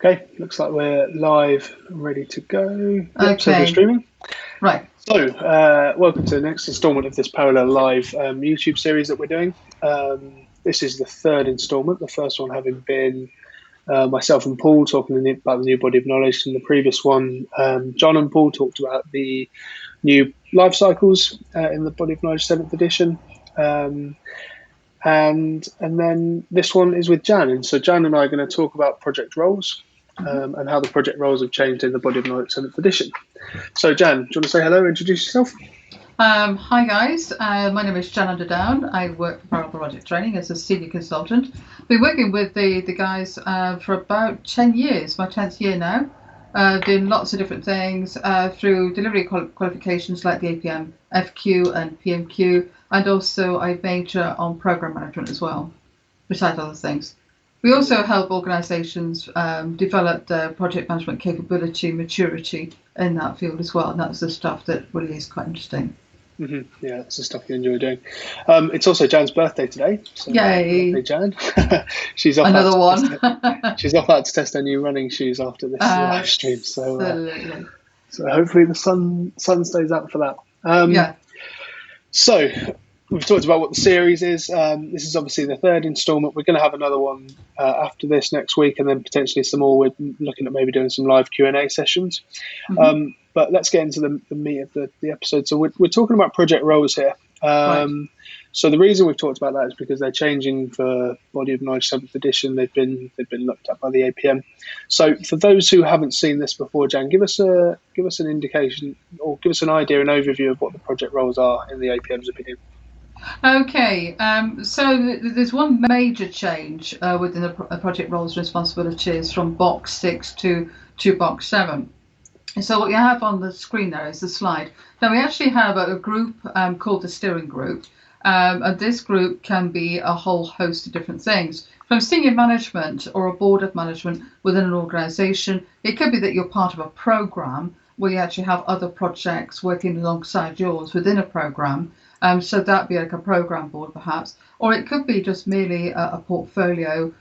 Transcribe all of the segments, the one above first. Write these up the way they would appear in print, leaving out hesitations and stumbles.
Okay, looks like we're live and ready to go. Yep, so we're Okay, streaming. right. So, welcome to the next installment of this parallel live YouTube series that we're doing. This is the third installment, the first one having been myself and Paul talking about the new body of knowledge. In the previous one, John and Paul talked about the new life cycles in the body of knowledge 7th edition. And then this one is with Jan. And so Jan and I are going to talk about project roles and how the project roles have changed in the body of knowledge 7th edition. So Jan, do you want to say hello, introduce yourself? Hi guys, my name is Jan Underdown. I work for Parallel Project Training as a senior consultant. Been working with the guys for about 10 years, my 10th year now. Doing lots of different things through delivery qualifications like the APM FQ and PMQ, and also I major on program management as well, besides other things. We also help organisations develop their project management capability, maturity in that field as well, and that's the stuff that really is quite interesting. Mm-hmm. Yeah, that's the stuff you enjoy doing. It's also Jan's birthday today. So Yay! Birthday, Jan. She's off Another one. She's off out to test her new running shoes after this live stream. Absolutely. So hopefully the sun stays out for that. Yeah. So we've talked about what the series is. This is obviously the third instalment. We're going to have another one after this next week, and then potentially some more. We're looking at maybe doing some live Q&A sessions. Mm-hmm. But let's get into the meat of the episode. So we're talking about project roles here. Right. So the reason we've talked about that is because they're changing for Body of Knowledge 7th edition. They've been looked at by the APM. So for those who haven't seen this before, Jan, give us an indication or give us an idea, an overview of what the project roles are in the APM's opinion. Okay, so there's one major change within the project roles and responsibilities from BoK6 to BoK7. So what you have on the screen there is the slide. Now we actually have a group called the steering group, and this group can be a whole host of different things. From senior management or a board of management within an organisation, it could be that you're part of a programme where you actually have other projects working alongside yours within a programme. So that'd be like a programme board perhaps, or it could be just merely a portfolio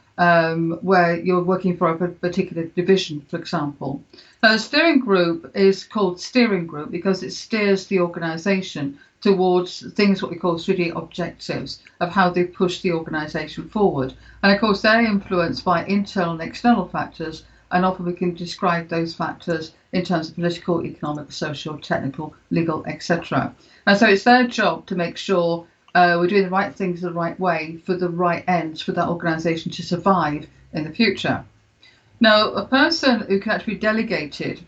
where you're working for a particular division, for example. Now, the steering group is called steering group because it steers the organisation towards things what we call strategic objectives of how they push the organisation forward. And of course, they're influenced by internal and external factors, and often we can describe those factors in terms of political, economic, social, technical, legal, etc. And so it's their job to make sure we're doing the right things the right way for the right ends for that organisation to survive in the future. Now, a person who can actually be delegated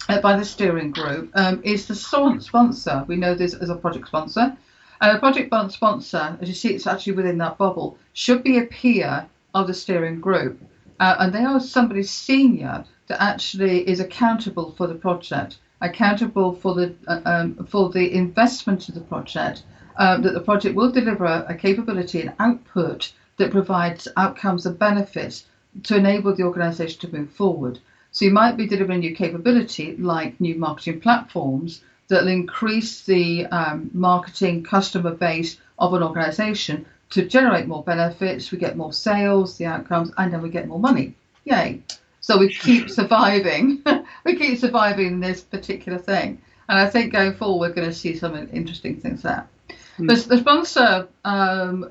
by the steering group is the sponsor. We know this as a project sponsor. And a project sponsor, as you see, it's actually within that bubble, should be a peer of the steering group. And they are somebody senior that actually is accountable for the project, accountable for the investment of the project, that the project will deliver a capability and output that provides outcomes and benefits to enable the organisation to move forward. So you might be delivering new capability like new marketing platforms that will increase the marketing customer base of an organisation to generate more benefits. We get more sales, the outcomes, and then we get more money. Yay. So we keep surviving. We keep surviving this particular thing. And I think going forward, we're going to see some interesting things there. The sponsor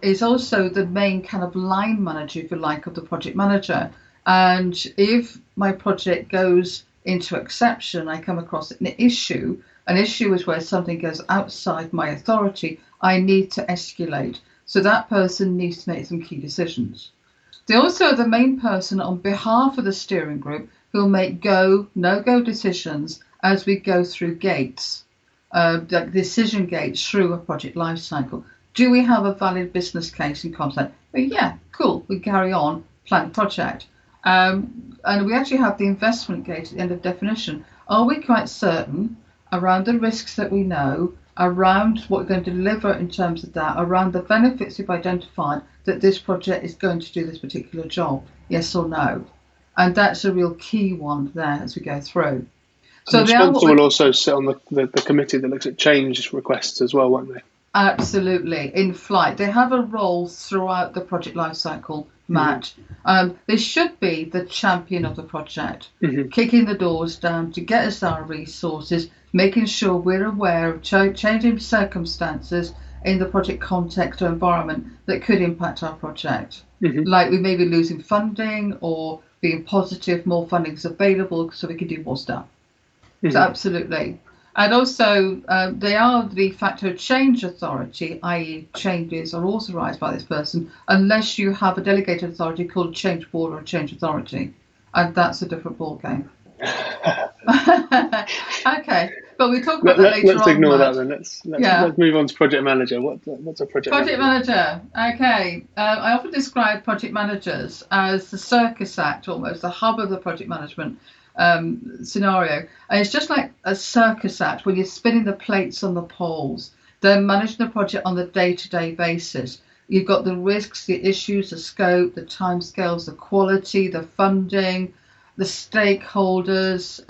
is also the main kind of line manager, if you like, of the project manager. And if my project goes into exception, I come across an issue. An issue is where something goes outside my authority. I need to escalate. So that person needs to make some key decisions. They're also the main person on behalf of the steering group who will make go, no-go decisions as we go through gates. Like decision gates through a project life cycle. Do we have a valid business case and concept? Well, yeah, cool, we carry on, plan project. And we actually have the investment gate at the end of definition. Are we quite certain around the risks that we know, around what we're going to deliver in terms of that, around the benefits we've identified that this project is going to do this particular job, yes or no? And that's a real key one there as we go through. So the sponsor will also sit on the committee that looks at change requests as well, won't they? Absolutely, in flight. They have a role throughout the project lifecycle Matt. They should be the champion of the project, Mm-hmm. kicking the doors down to get us our resources, making sure we're aware of changing circumstances in the project context or environment that could impact our project. Mm-hmm. Like we may be losing funding, or being positive, more funding is available so we can do more stuff. Mm-hmm. So absolutely. And also, they are the de facto change authority, i.e. changes are authorised by this person, unless you have a delegated authority called change board or change authority. And that's a different ballgame. Okay, but we'll talk about that later on. Let's ignore Matt. that then. Let's move on to project manager. What's a project manager? Okay, I often describe project managers as the circus act, almost the hub of the project management scenario. And it's just like a circus act when you're spinning the plates on the poles. They're managing the project on the day-to-day basis. You've got the risks, the issues, the scope, the timescales, the quality, the funding, the stakeholders.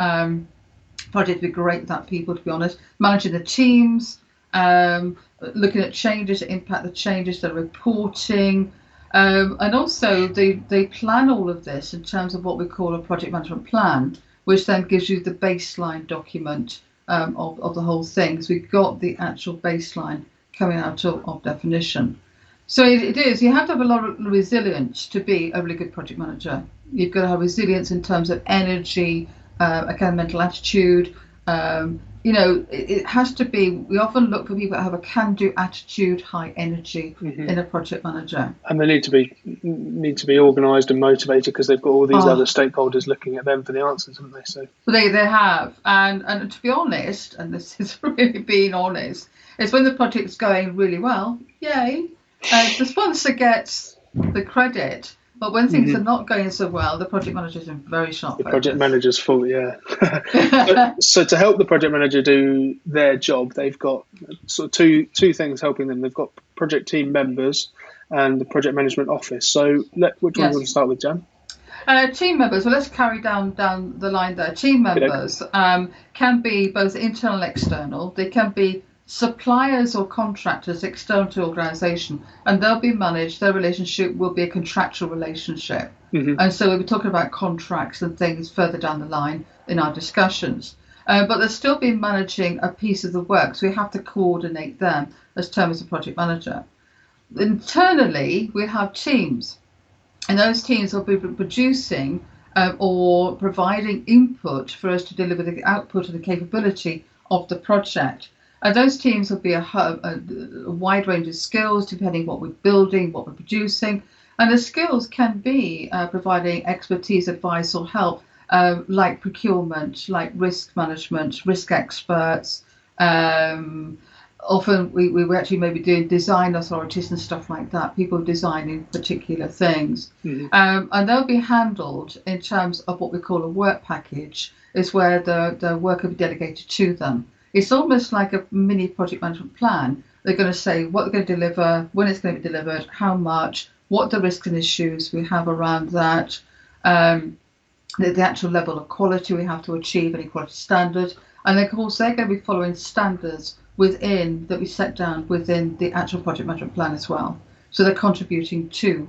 Project would be great without people, to be honest. Managing the teams, looking at changes that impact the changes, the reporting, and also they plan all of this in terms of what we call a project management plan, which then gives you the baseline document of the whole thing. So we've got the actual baseline coming out of definition. So it is, you have to have a lot of resilience to be a really good project manager. You've got to have resilience in terms of energy, a kind of mental attitude. It has to be, we often look for people that have a can-do attitude, high energy in a project manager. And they need to be organised and motivated because they've got all these other stakeholders looking at them for the answers, haven't they? So they have. And to be honest, and this is really being honest, it's when the project's going really well, yay, the sponsor gets the credit. But when things are not going so well, the project manager's in very sharp focus. The project manager's fault, yeah. So to help the project manager do their job, they've got sort of two things helping them. They've got project team members and the project management office. So which one do you want to start with, Jan? Team members, well, let's carry down the line there. Team members can be both internal and external. They can be suppliers or contractors external to the organisation, and they'll be managed, their relationship will be a contractual relationship. And so we'll be talking about contracts and things further down the line in our discussions. But they'll still be managing a piece of the work, so we have to coordinate them as term as a project manager. Internally, we have teams, and those teams will be producing or providing input for us to deliver the output and the capability of the project. Those teams will be a wide range of skills depending on what we're building, what we're producing. And the skills can be providing expertise, advice or help, like procurement, like risk management, risk experts. Often we actually maybe doing design authorities and stuff like that, people designing particular things. And they'll be handled in terms of what we call a work package, is where the work will be delegated to them. It's almost like a mini project management plan. They're going to say what they're going to deliver, when it's going to be delivered, how much, what the risks and issues we have around that, the actual level of quality we have to achieve, any quality standard. And of course, they're going to be following standards that we set down within the actual project management plan as well. So they're contributing to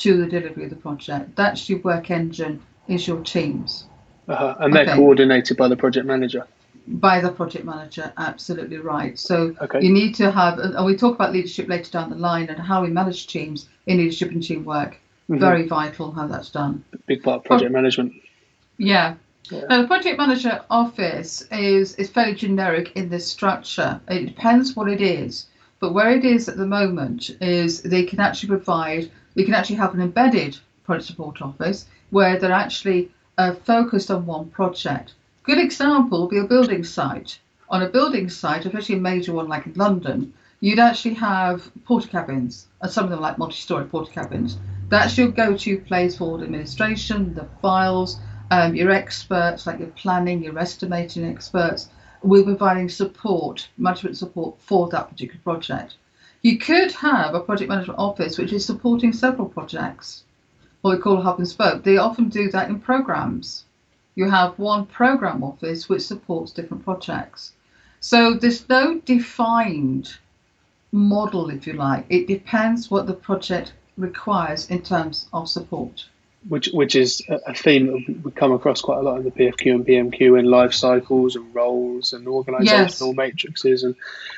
the delivery of the project. That's your work engine, is your teams. And they're coordinated by the project manager. By the project manager, absolutely right. So you need to have, and we talk about leadership later down the line and how we manage teams in leadership and teamwork. Very vital how that's done. Big part of project management. Yeah. Now the project manager office is fairly generic in this structure. It depends what it is, but where it is at the moment is they can actually have an embedded project support office where they're actually focused on one project. Good example would be a building site. On a building site, especially a major one like in London, you'd actually have porta cabins, and some of them like multi-storey porta cabins. That's your go-to place for the administration, the files, your experts, like your planning, your estimating experts, will be providing support, management support for that particular project. You could have a project management office which is supporting several projects, what we call a hub and spoke. They often do that in programs. You have one program office which supports different projects. So there's no defined model, if you like. It depends what the project requires in terms of support. Which is a theme that we come across quite a lot in the PFQ and PMQ, and life cycles and roles and organizational Yes, matrices, and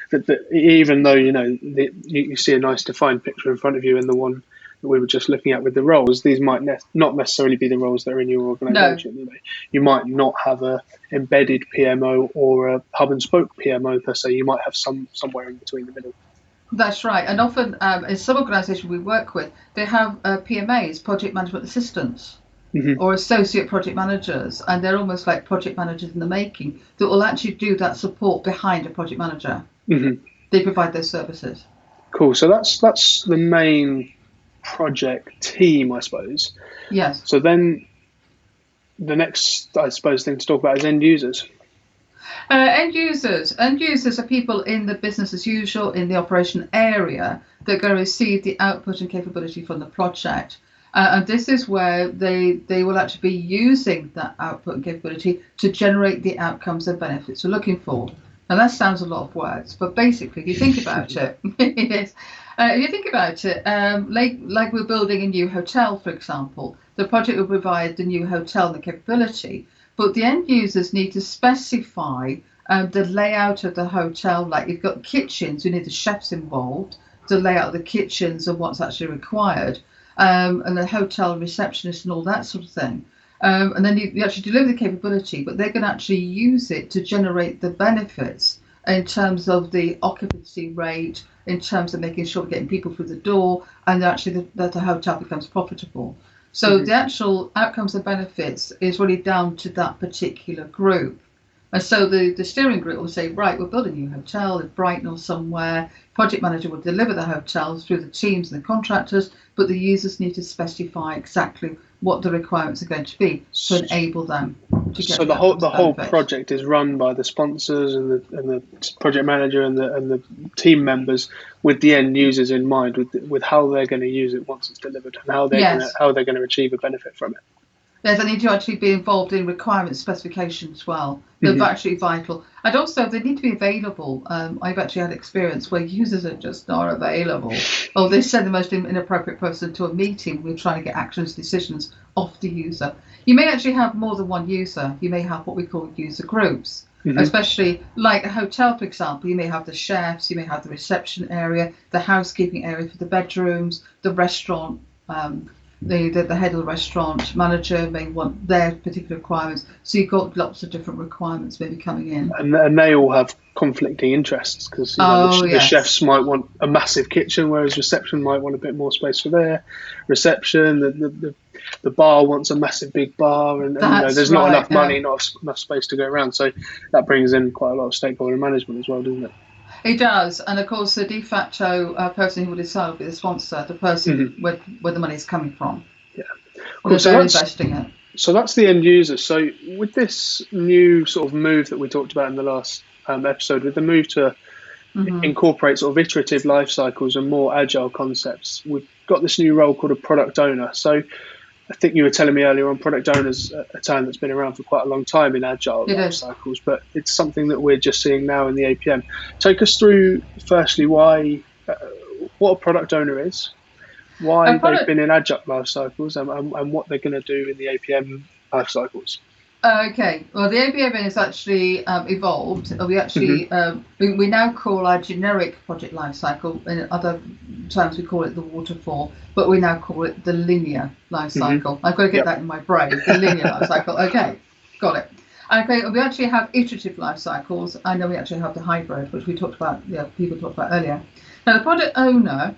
that even though you see a nice defined picture in front of you in the one that we were just looking at with the roles, these might not necessarily be the roles that are in your no, organization. You might not have a embedded PMO or a hub and spoke PMO per se. You might have somewhere in between the middle. that's right. And often in some organisations we work with, they have PMAs, project management assistants, or associate project managers, and they're almost like project managers in the making that will actually do that support behind a project manager. They provide those services. Cool. So that's the main project team, I suppose. Yes. So then the next, I suppose, thing to talk about is end users. End users are people in the business as usual, in the operation area, that are going to receive the output and capability from the project. And this is where they will actually be using that output and capability to generate the outcomes and benefits we're looking for. And that sounds a lot of words, but basically, if you think about it, yes. If you think about it, like we're building a new hotel, for example, the project will provide the new hotel and the capability, but the end users need to specify the layout of the hotel. Like you've got kitchens, you need the chefs involved to lay out the kitchens and what's actually required, and the hotel receptionist and all that sort of thing. And then you actually deliver the capability, but they're going to actually use it to generate the benefits in terms of the occupancy rate, in terms of making sure we're getting people through the door, and actually that the hotel becomes profitable. So the actual outcomes and benefits is really down to that particular group. And so the steering group will say, right, we're building a new hotel in Brighton or somewhere. Project manager will deliver the hotels through the teams and the contractors, but the users need to specify exactly what the requirements are going to be to enable them to get. So the whole project is run by the sponsors and the project manager and the team members, with the end users in mind, with how they're going to use it once it's delivered, and how they're going to achieve a benefit from it. Yes, they need to actually be involved in requirement specification as well. They're actually vital. And also, they need to be available. I've actually had experience where users are just not available. Or they send the most inappropriate person to a meeting. We're trying to get actions, decisions off the user. You may actually have more than one user. You may have what we call user groups. Especially like a hotel, for example, you may have the chefs, you may have the reception area, the housekeeping area for the bedrooms, the restaurant. The head of the restaurant manager may want their particular requirements. So you've got lots of different requirements maybe coming in. And they all have conflicting interests, because the chefs might want a massive kitchen, whereas reception might want a bit more space for their reception. The bar wants a massive big bar, and there's not enough money, not enough space to go around. So that brings in quite a lot of stakeholder management as well, doesn't it? It does, and of course the de facto person who will decide will be the sponsor, the person where the money is coming from. Yeah, cool. So they're investing it. So that's the end user. So with this new sort of move that we talked about in the last episode, with the move to incorporate sort of iterative life cycles and more agile concepts, we've got this new role called a product owner. So I think you were telling me earlier on, product owners a term that's been around for quite a long time in agile life cycles, but it's something that we're just seeing now in the APM. Take us through, firstly, what a product owner is, why they've been in agile life cycles, and what they're going to do in the APM life cycles. Okay, well, the APM has actually evolved. We actually we now call our generic project lifecycle, in other terms we call it the waterfall, but we now call it the linear lifecycle. I've got to get that in my brain. The linear lifecycle. Okay, got it. Okay, we actually have iterative life cycles, and then we actually have the hybrid, which we talked about. People talked about earlier. Now, the product owner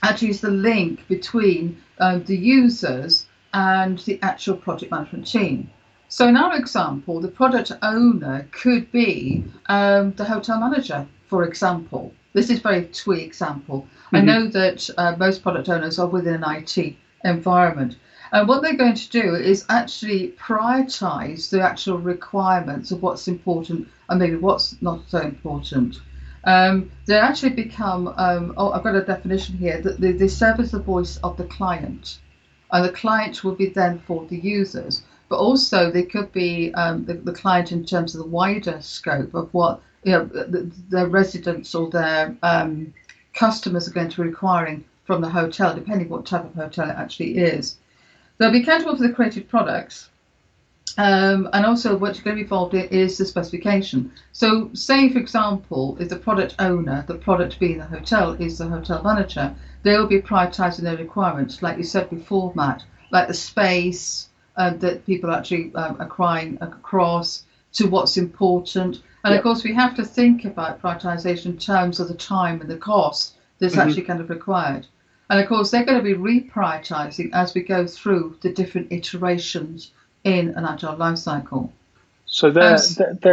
actually is the link between the users and the actual project management team. So in our example, the product owner could be the hotel manager, for example. This is a very twee example. I know that most product owners are within an IT environment. And what they're going to do is actually prioritize the actual requirements of what's important and maybe what's not so important. They actually become, I've got a definition here, that they serve as the voice of the client. And the client will be then for the users. But also they could be the client in terms of the wider scope of what their residents or their customers are going to be requiring from the hotel, depending what type of hotel it actually is. They'll be accountable for the created products. And also what's going to be involved in is the specification. So say, for example, if the product owner, the product being the hotel, is the hotel manager, they will be prioritising their requirements, like you said before, Matt, like the space that people actually are crying across to what's important. And of course, we have to think about prioritisation in terms of the time and the cost that's actually kind of required. And of course, they're going to be reprioritising as we go through the different iterations in an agile life cycle. So they're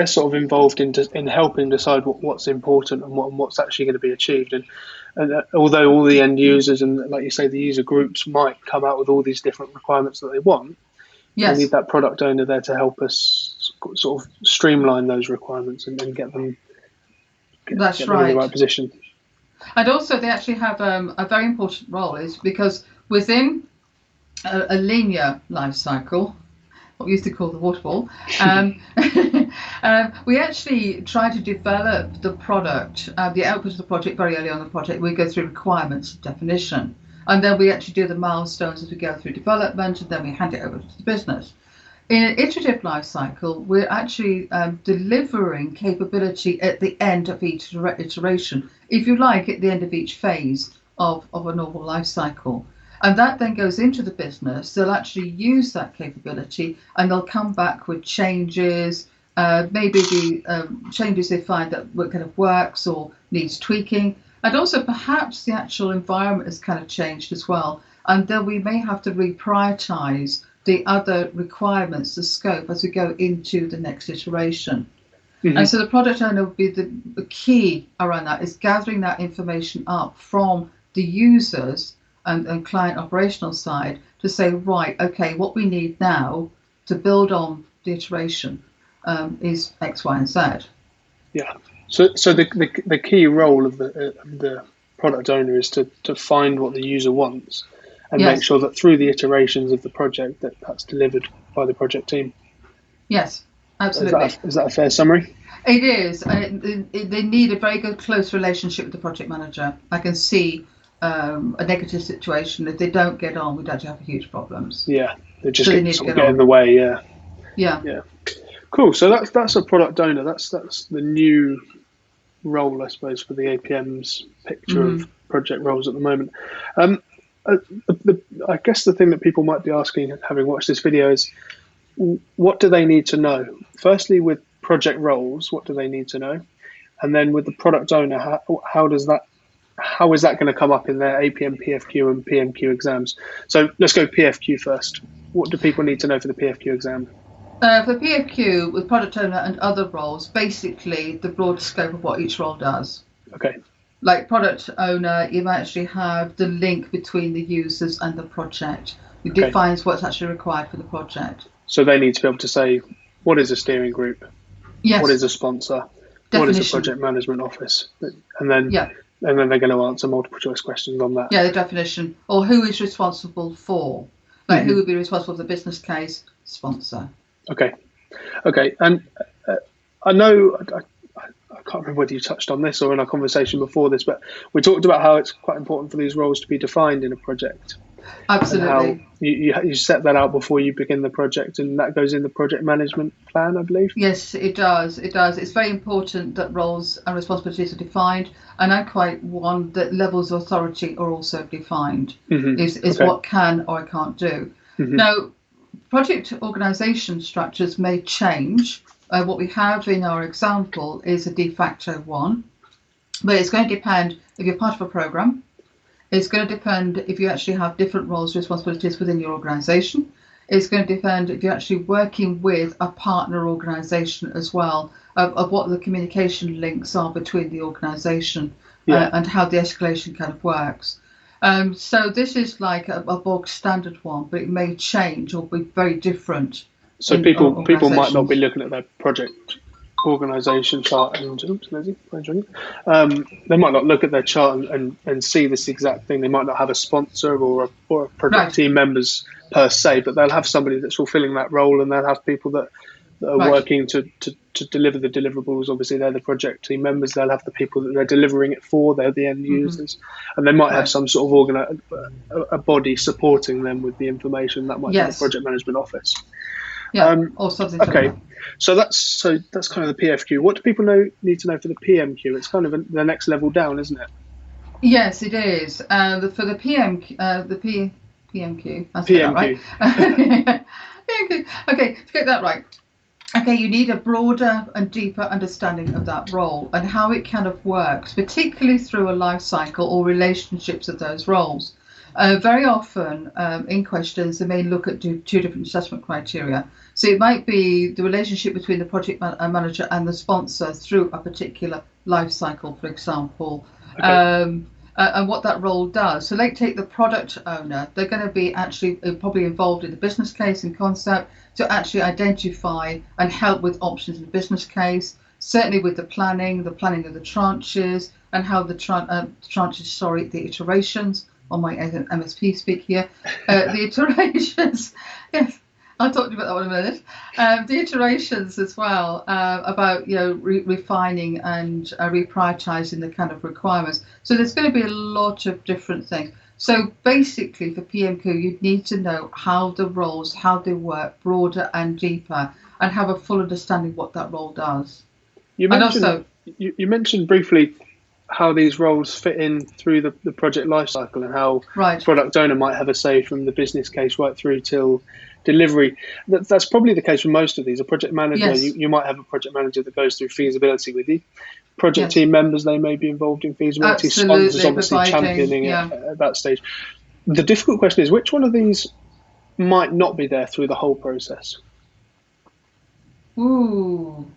sort of involved in helping decide what's important and what's actually going to be achieved. And although all the end users and, like you say, the user groups might come out with all these different requirements that they want, yes, we need that product owner there to help us sort of streamline those requirements and get them in the right position. And also they actually have a very important role, is because within a linear life cycle, what we used to call the waterfall, we actually try to develop the product, the output of the project very early on in the project. We go through requirements and definition, and then we actually do the milestones as we go through development, and then we hand it over to the business. In an iterative life cycle, we're actually delivering capability at the end of each iteration, if you like, at the end of each phase of a normal life cycle. And that then goes into the business. They'll actually use that capability and they'll come back with changes, maybe the changes they find that kind of works or needs tweaking. And also perhaps the actual environment has kind of changed as well. And then we may have to reprioritize the other requirements, the scope, as we go into the next iteration. And so the product owner will be the key around that, is gathering that information up from the users and client operational side to say, right, okay, what we need now to build on the iteration is X, Y, and Z. Yeah. So the key role of the product owner is to find what the user wants and make sure that through the iterations of the project that's delivered by the project team. Yes, absolutely. Is that a fair summary? It is. They need a very good, close relationship with the project manager. I can see a negative situation. If they don't get on, we'd actually have huge problems. Yeah, they just get in the way. Yeah. Cool. So that's a product owner. That's the new role, I suppose, for the APM's picture of project roles at the moment. I guess the thing that people might be asking, having watched this video, is what do they need to know? Firstly, with project roles, what do they need to know? And then with the product owner, how is that going to come up in their APM, PFQ, and PMQ exams? So let's go PFQ first. What do people need to know for the PFQ exam? For PFQ, with product owner and other roles, basically the broad scope of what each role does. Okay. Like product owner, you actually have the link between the users and the project. It defines what's actually required for the project. So they need to be able to say, what is a steering group? Yes. What is a sponsor? Definition. What is a project management office? And then they're going to answer multiple choice questions on that. Yeah, the definition. Or who is responsible for? Like who would be responsible for the business case? Sponsor. Okay. And I know, I can't remember whether you touched on this or in our conversation before this, but we talked about how it's quite important for these roles to be defined in a project. Absolutely. And how you set that out before you begin the project, and that goes in the project management plan, I believe. Yes, it does. It's very important that roles and responsibilities are defined, and I quite want that levels of authority are also defined. Is what can or I can't do. Now, project organisation structures may change. What we have in our example is a de facto one, but it's going to depend if you're part of a programme. It's going to depend if you actually have different roles and responsibilities within your organisation. It's going to depend if you're actually working with a partner organisation as well, of what the communication links are between the organisation and how the escalation kind of works. So this is like a BoK standard one, but it may change or be very different. So people might not be looking at their project organisation chart and they might not look at their chart and see this exact thing. They might not have a sponsor or a project team members per se, but they'll have somebody that's fulfilling that role, and they'll have people that that are working to deliver the deliverables. Obviously, they're the project team members. They'll have the people that they're delivering it for. They're the end users, and they might have some sort of a body supporting them with the information. That might be the project management office. Or something. Okay, so that's kind of the PFQ. What do people need to know for the PMQ? It's kind of the next level down, isn't it? Yes, it is. For the PMQ, PMQ. I said that right. PMQ. Okay, to get that right. Okay, you need a broader and deeper understanding of that role and how it kind of works, particularly through a life cycle or relationships of those roles. Very often in questions, they may look at two different assessment criteria. So it might be the relationship between the project manager and the sponsor through a particular life cycle, for example, and what that role does. So take the product owner. They're going to be actually probably involved in the business case and concept to actually identify and help with options in the business case, certainly with the planning of the tranches and how the the iterations, on my MSP speak here, the iterations, yes, I'll talk to you about that one in a minute. The iterations as well, about refining and reprioritizing the kind of requirements. So there's going to be a lot of different things. So basically for PMQ, you need to know how the roles, how they work, broader and deeper, and have a full understanding what that role does. You mentioned briefly how these roles fit in through the project lifecycle and how product owner might have a say from the business case right through till delivery. That's probably the case for most of these. A project manager, you might have a project manager that goes through feasibility with you. Project team members, they may be involved in feasibility. Sponsors obviously championing it at that stage. The difficult question is, which one of these might not be there through the whole process? Ooh,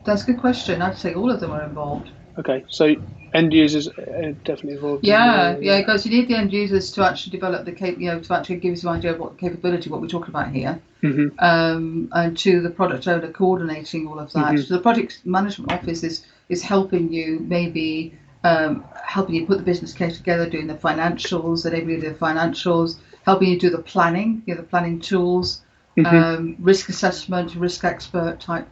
that's a good question. I'd say all of them are involved. Okay, so end users are definitely involved. Yeah, because you need the end users to actually develop the to actually give you some idea of what capability, what we're talking about here, and to the product owner coordinating all of that. So the project management office is helping you, maybe helping you put the business case together, doing the financials, enabling the financials, helping you do the planning, the planning tools, risk assessment, risk expert type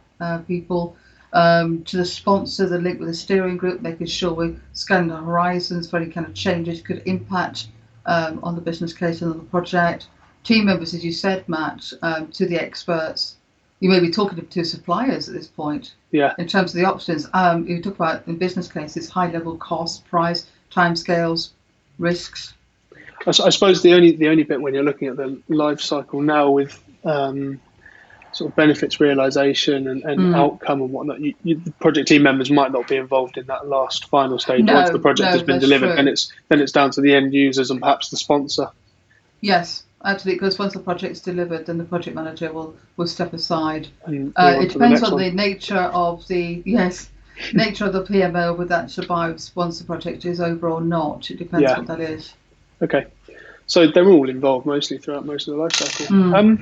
people. To the sponsor, the link with the steering group, making sure we're scanning the horizons for any kind of changes could impact on the business case and on the project. Team members, as you said, Matt, to the experts. You may be talking to suppliers at this point. Yeah. In terms of the options, you talk about in business cases, high level cost, price, timescales, risks. I suppose the only bit when you're looking at the life cycle now with sort of benefits realization and outcome and whatnot, the project team members might not be involved in that last final stage. Once the project has been delivered, then it's down to the end users and perhaps the sponsor. Yes, absolutely. Because once the project's delivered, then the project manager will step aside. It depends on the nature of the PMO, whether that survives once the project is over or not. It depends what that is. Okay, so they're all involved mostly throughout most of the life cycle.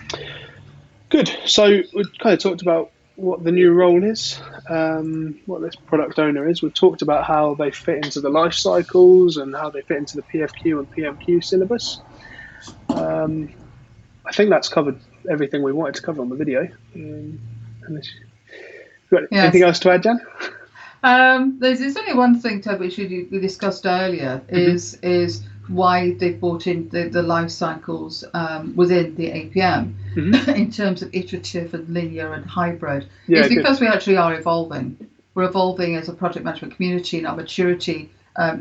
Good. So we've kind of talked about what the new role is, what this product owner is. We've talked about how they fit into the life cycles and how they fit into the PFQ and PMQ syllabus. I think that's covered everything we wanted to cover on the video. Anything else to add, Jan? There's only one thing, Toby, which we discussed earlier, is why they've brought in the life cycles within the APM in terms of iterative and linear and hybrid. It's because we actually are evolving. We're evolving as a project management community, and our maturity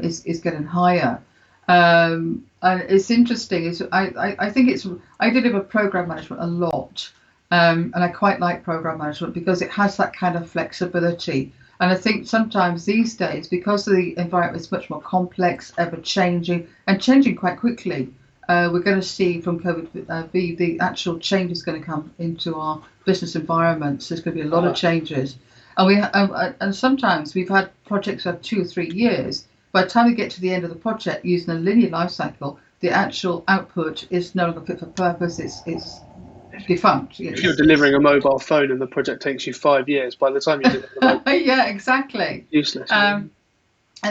is getting higher. And it's interesting. I think I deliver program management a lot, and I quite like program management because it has that kind of flexibility. And I think sometimes these days, because the environment is much more complex, ever-changing, and changing quite quickly, we're going to see from COVID the actual change is going to come into our business environments. There's going to be a lot of changes. And sometimes we've had projects for 2 or 3 years. By the time we get to the end of the project, using a linear life cycle, the actual output is no longer fit for purpose. It's defunct. If you're delivering a mobile phone and the project takes you 5 years, by the time you deliver the mobile yeah, exactly. Useless. And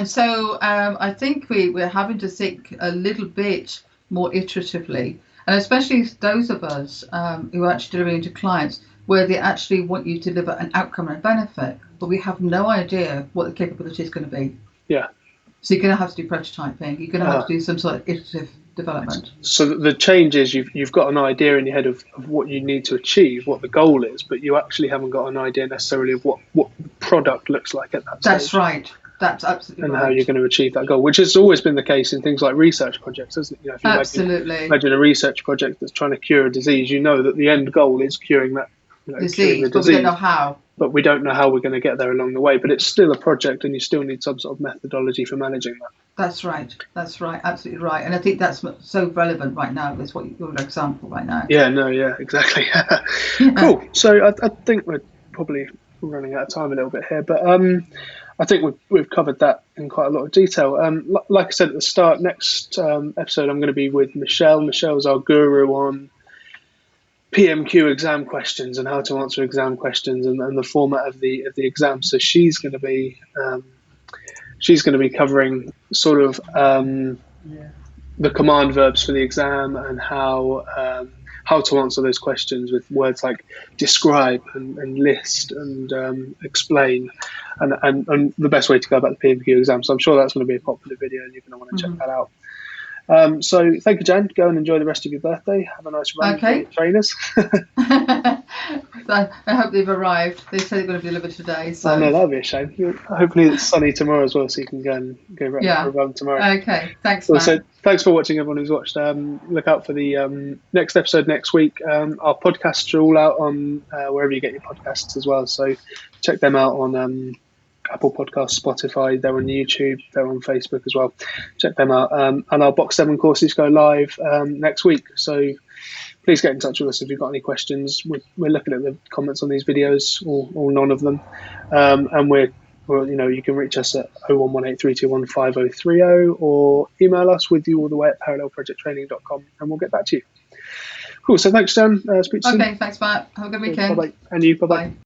so I think we're having to think a little bit more iteratively, and especially those of us who are actually delivering to clients, where they actually want you to deliver an outcome and a benefit, but we have no idea what the capability is going to be. Yeah. So you're going to have to do prototyping. You're going to have to do some sort of iterative development. So the change is you've got an idea in your head of what you need to achieve, what the goal is, but you actually haven't got an idea necessarily of what the product looks like at that stage. That's right. That's absolutely and right. how you're going to achieve that goal, which has always been the case in things like research projects, isn't it? You know, if you absolutely. Imagine a research project that's trying to cure a disease, you know that the end goal is curing that disease, but we don't know how. But we don't know how we're going to get there along the way. But it's still a project, and you still need some sort of methodology for managing that. That's right. That's right. Absolutely right. And I think that's so relevant right now. Is what your example right now. Yeah. No. Yeah. Exactly. Cool. So I think we're probably running out of time a little bit here, but I think we've covered that in quite a lot of detail. Like I said at the start, next episode I'm going to be with Michelle. Michelle's our guru on PMQ exam questions and how to answer exam questions and the format of the exam. So she's going to be covering sort of the command verbs for the exam and how to answer those questions with words like describe and list and explain and the best way to go about the PMQ exam. So I'm sure that's going to be a popular video and you're going to want to check that out. So thank you, Jan. Go and enjoy the rest of your birthday. Have a nice run with the trainers. I hope they've arrived. They said they're going to be delivered today. So no, that'll be a shame. Hopefully it's sunny tomorrow as well, so you can go for a run tomorrow. Okay, thanks, Matt. So thanks for watching, everyone who's watched. Look out for the next episode next week. Our podcasts are all out on wherever you get your podcasts as well. So check them out on Apple Podcasts, Spotify. They're on YouTube. They're on Facebook as well. Check them out. And our BoK7 courses go live next week. So please get in touch with us if you've got any questions. We're looking at the comments on these videos, or none of them. And you can reach us at 01183215030 or email us with you all the way at parallelprojecttraining.com and we'll get back to you. Cool. So thanks, Dan. Speak soon. Okay, thanks, Matt. Have a good weekend. Bye-bye. And you. Bye-bye. Bye.